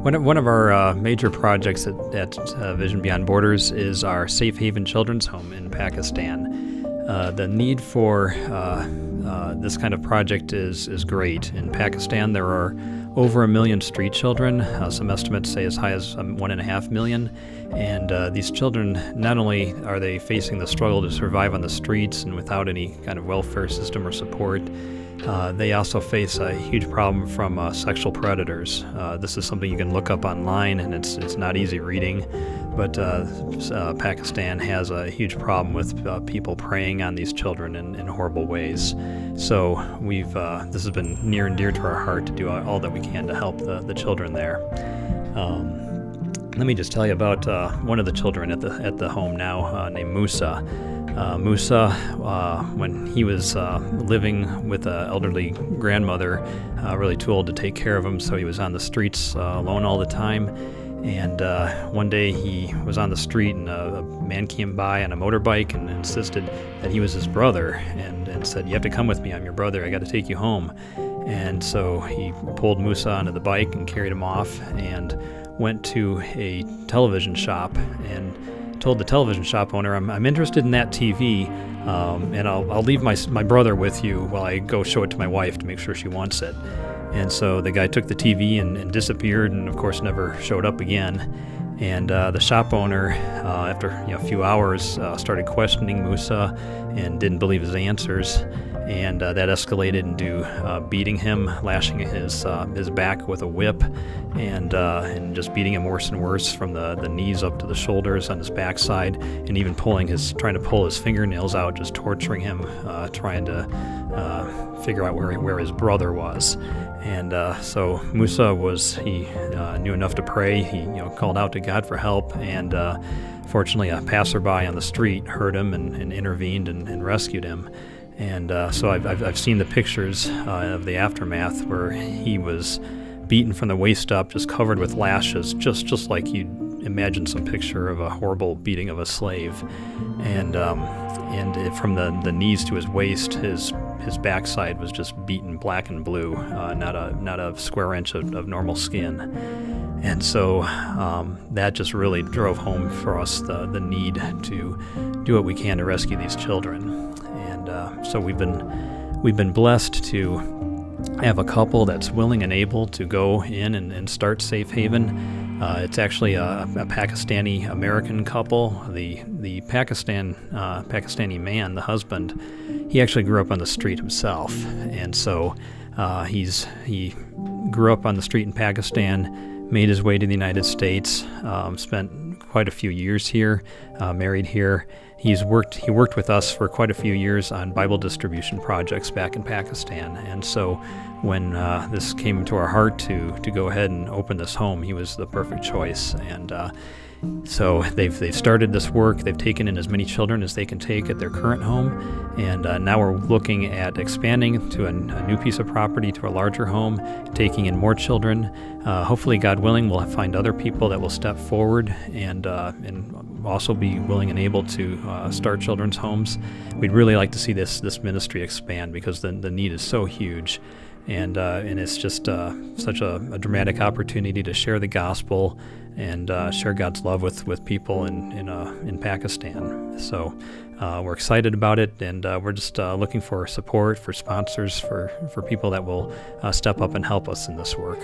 One of our major projects at Vision Beyond Borders is our Safe Haven Children's Home in Pakistan. The need for this kind of project is great. In Pakistan, there are over 1 million street children. Some estimates say as high as 1.5 million. And these children, not only are they facing the struggle to survive on the streets and without any kind of welfare system or support, they also face a huge problem from sexual predators. This is something you can look up online, and it's not easy reading, but Pakistan has a huge problem with people preying on these children in horrible ways. So this has been near and dear to our heart to do all that we can to help the children there. Let me just tell you about one of the children at the home now, named Musa. Musa, when he was living with an elderly grandmother, really too old to take care of him, so he was on the streets alone all the time. And one day he was on the street, and a man came by on a motorbike and insisted that he was his brother, and said, "You have to come with me, I'm your brother, I got to take you home." And so he pulled Musa onto the bike and carried him off, and went to a television shop and told the television shop owner, I'm interested in that TV, and I'll leave my brother with you while I go show it to my wife to make sure she wants it. And so the guy took the TV and disappeared, and of course never showed up again. And the shop owner, after a few hours, started questioning Musa and didn't believe his answers. And that escalated into beating him, lashing his back with a whip, and just beating him worse and worse from the knees up to the shoulders on his backside, and even trying to pull his fingernails out, just torturing him, trying to figure out where his brother was. And so Musa he knew enough to pray. He called out to God for help, and fortunately a passerby on the street heard him and intervened and rescued him. And so I've seen the pictures of the aftermath where he was beaten from the waist up, just covered with lashes, just like you'd imagine some picture of a horrible beating of a slave. And from the knees to his waist, his backside was just beaten black and blue, not a square inch of normal skin. And so that just really drove home for us the need to do what we can to rescue these children. And so we've been blessed to have a couple that's willing and able to go in and start Safe Haven. It's actually a Pakistani American couple. The Pakistani man, the husband, he actually grew up on the street himself, and so he grew up on the street in Pakistan, made his way to the United States, spent quite a few years here, married here. He worked with us for quite a few years on Bible distribution projects back in Pakistan, and so when this came to our heart to go ahead and open this home, he was the perfect choice. And so they've started this work. They've taken in as many children as they can take at their current home, and now we're looking at expanding to a new piece of property, to a larger home, taking in more children. Hopefully, God willing, we'll find other people that will step forward and also be willing and able to start children's homes. We'd really like to see this ministry expand, because the need is so huge. And it's just such a dramatic opportunity to share the gospel and share God's love with people in Pakistan. So we're excited about it, and we're just looking for support, for sponsors, for people that will step up and help us in this work.